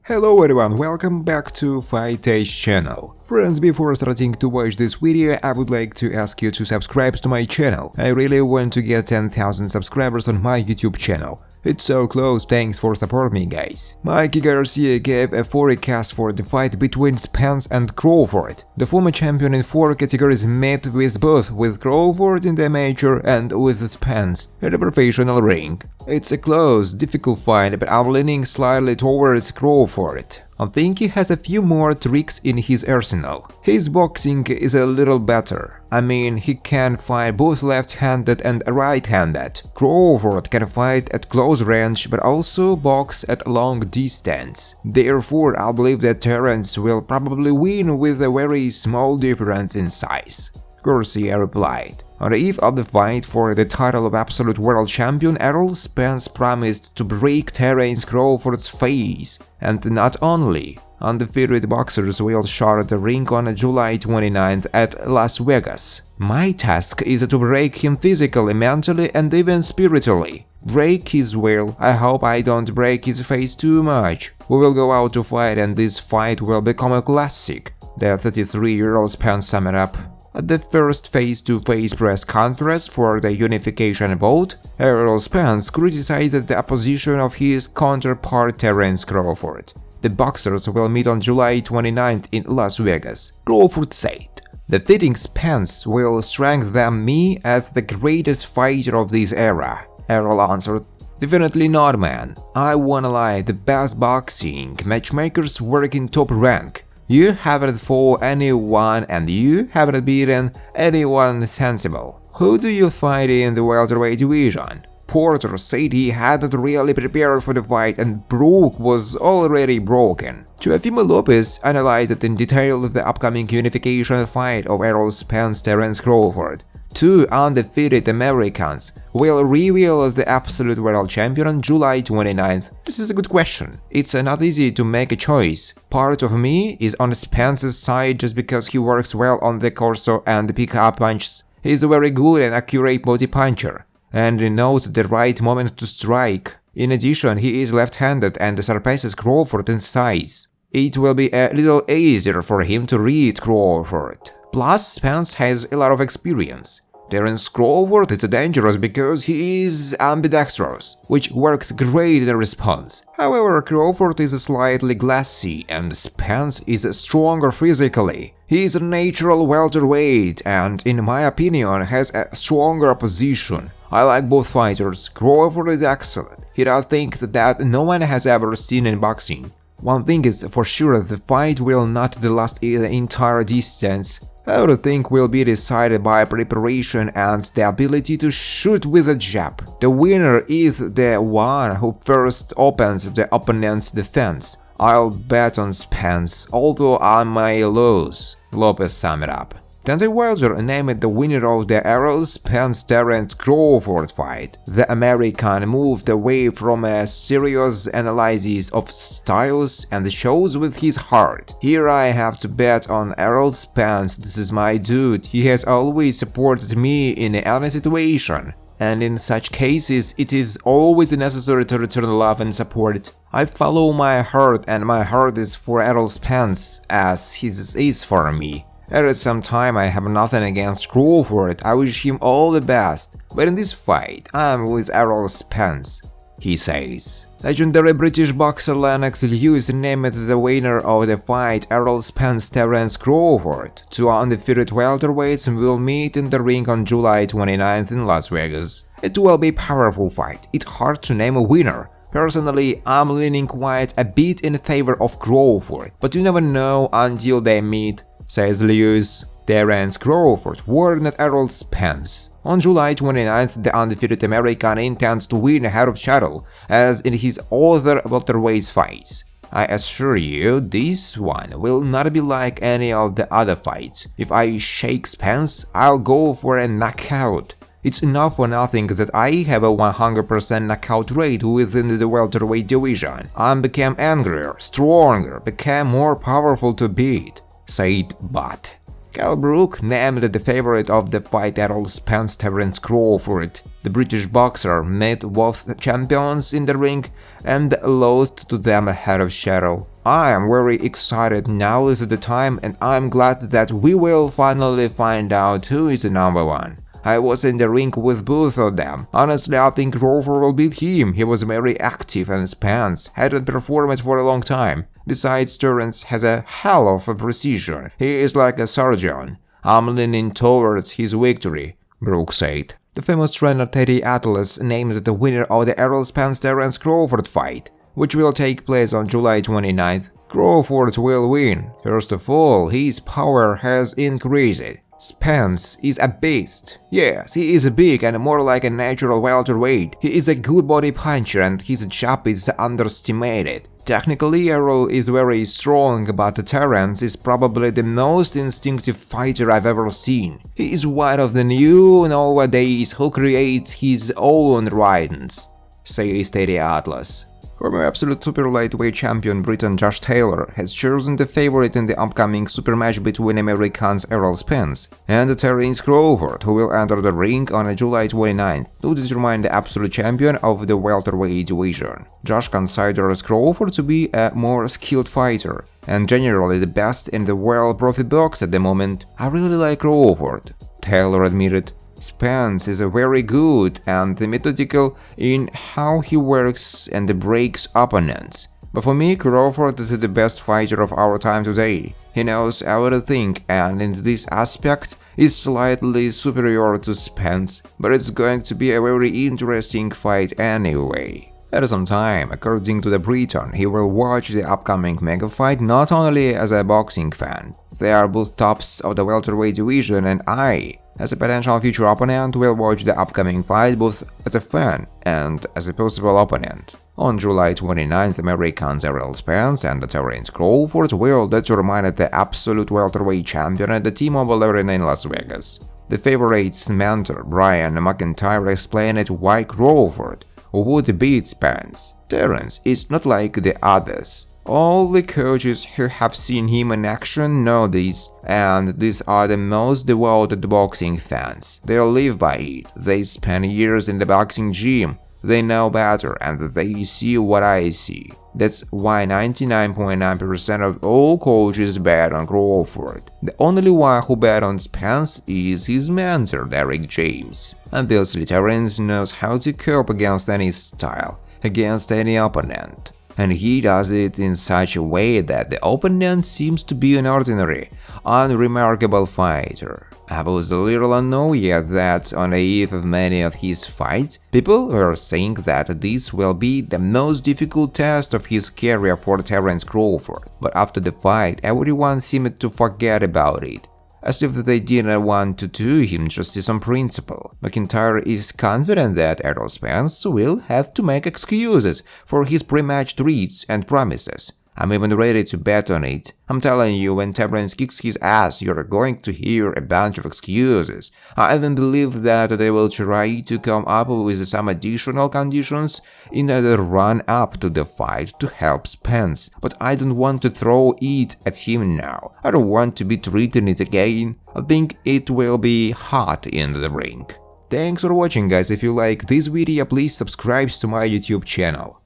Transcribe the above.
Hello everyone, welcome back to OUTRAGED channel. Friends, before starting to watch this video, I would like to ask you to subscribe to my channel. I really want to get 10,000 subscribers on my YouTube channel. It's so close, thanks for supporting me, guys. Mikey Garcia gave a forecast for the fight between Spence and Crawford. The former champion in 4 categories met with Crawford in the amateur and with Spence in the professional ring. It's a close, difficult fight, but I'm leaning slightly towards Crawford. I think he has a few more tricks in his arsenal. His boxing is a little better. I mean, he can fight both left-handed and right-handed. Crawford can fight at close range but also box at long distance. Therefore, I believe that Terence will probably win with a very small difference in size. Garcia replied. On the eve of the fight for the title of Absolute World Champion, Errol Spence promised to break Terence Crawford's face. And not only. Undefeated boxers will share the ring on July 29th at Las Vegas. My task is to break him physically, mentally and even spiritually. Break his will. I hope I don't break his face too much. We will go out to fight and this fight will become a classic. The 33-year-old Spence summed it up. At the first face-to-face press conference for the unification vote, Errol Spence criticized the opposition of his counterpart Terence Crawford. The boxers will meet on July 29th in Las Vegas. Crawford said, "Defeating Spence will strengthen me as the greatest fighter of this era." Errol answered, "Definitely not, man. I wanna lie, the best boxing matchmakers work in top rank. You haven't fought anyone and you haven't beaten anyone sensible. Who do you fight in the welterweight division?" Porter said he hadn't really prepared for the fight and Brook was already broken. Teofimo Lopez analyzed in detail the upcoming unification fight of Errol Spence-Terence Crawford. 2 undefeated Americans will reveal the Absolute World Champion on July 29th. This is a good question. It's not easy to make a choice. Part of me is on Spence's side just because he works well on the torso and pick-up punches. He's a very good and accurate body puncher, and he knows the right moment to strike. In addition, he is left-handed and surpasses Crawford in size. It will be a little easier for him to read Crawford. Plus, Spence has a lot of experience. Terence Crawford is dangerous because he is ambidextrous, which works great in response. However, Crawford is slightly glassy and Spence is stronger physically. He is a natural welterweight and, in my opinion, has a stronger opposition. I like both fighters. Crawford is excellent. He does things that no one has ever seen in boxing. One thing is for sure, the fight will not last the entire distance. Everything will be decided by preparation and the ability to shoot with a jab. The winner is the one who first opens the opponent's defense. I'll bet on Spence, although I may lose, Lopez summed it up. Dante Wilder named the winner of the Errol Spence-Terence Crawford fight. The American moved away from a serious analysis of styles and shows with his heart. Here I have to bet on Errol Spence. This is my dude. He has always supported me in any situation. And in such cases, it is always necessary to return love and support. I follow my heart and my heart is for Errol Spence, as his is for me. At some time I have nothing against Crawford, I wish him all the best, but in this fight I'm with Errol Spence, he says. Legendary British boxer Lennox Lewis named the winner of the fight Errol Spence-Terence Crawford. 2 undefeated welterweights will meet in the ring on July 29th in Las Vegas. It will be a powerful fight, it's hard to name a winner. Personally, I'm leaning quite a bit in favor of Crawford, but you never know until they meet, says Lewis. Terence Crawford warned Errol Spence. On July 29th, the undefeated American intends to win head of shuttle, as in his other welterweight fights. I assure you, this one will not be like any of the other fights. If I shake Spence, I'll go for a knockout. It's enough for nothing that I have a 100% knockout rate within the welterweight division. I became angrier, stronger, became more powerful to beat, said Butt. Kell Brook named the favorite of the fight Errol Spence-Terence Crawford. The British boxer met both champions in the ring and lost to them ahead of schedule. I am very excited. Now is the time, and I'm glad that we will finally find out who is the number one. I was in the ring with both of them. Honestly, I think Crawford will beat him. He was very active and Spence hadn't performed for a long time. Besides, Terence has a hell of a precision. He is like a surgeon. I'm leaning towards his victory, Brook said. The famous trainer Teddy Atlas named the winner of the Errol Spence-Terence Crawford fight, which will take place on July 29th. Crawford will win. First of all, his power has increased. Spence is a beast. Yes, he is big and more like a natural welterweight. He is a good body puncher and his jab is underestimated. Technically, Errol is very strong, but Terence is probably the most instinctive fighter I've ever seen. He is one of the new nowadays who creates his own rhythms, says Teddy Atlas. Former absolute super lightweight champion Briton Josh Taylor has chosen the favorite in the upcoming super match between Americans Errol Spence and Terence Crawford, who will enter the ring on July 29th to determine the absolute champion of the welterweight division. Josh considers Crawford to be a more skilled fighter and generally the best in the world profit box at the moment. I really like Crawford, Taylor admitted. Spence is very good and methodical in how he works and breaks opponents. But for me, Crawford is the best fighter of our time today. He knows everything and in this aspect is slightly superior to Spence, but it's going to be a very interesting fight anyway. At some time, according to the Briton, he will watch the upcoming mega fight not only as a boxing fan. They are both tops of the welterweight division, and I, as a potential future opponent, will watch the upcoming fight both as a fan and as a possible opponent. On July 29th, Americans Errol Spence and Terence Crawford will determine the absolute welterweight champion at the T-Mobile Arena in Las Vegas. The favorite's mentor, Brian McIntyre, explained why Crawford would beat Spence. Terence is not like the others. All the coaches who have seen him in action know this, and these are the most devoted boxing fans. They live by it. They spend years in the boxing gym. They know better and they see what I see. That's why 99.9% of all coaches bet on Crawford. The only one who bet on Spence is his mentor, Derrick James. Obviously, Terence knows how to cope against any style, against any opponent. And he does it in such a way that the opponent seems to be an ordinary, unremarkable fighter. I was a little unknown yet that on the eve of many of his fights, people were saying that this will be the most difficult test of his career for Terence Crawford. But after the fight, everyone seemed to forget about it, as if they didn't want to do him justice on principle. McIntyre is confident that Errol Spence will have to make excuses for his pre-match tweets and promises. I'm even ready to bet on it. I'm telling you, when Terence kicks his ass, you're going to hear a bunch of excuses. I even believe that they will try to come up with some additional conditions in the run-up to the fight to help Spence, but I don't want to throw it at him now. I don't want to be treating it again. I think it will be hot in the ring. Thanks for watching, guys. If you like this video, please subscribe to my YouTube channel.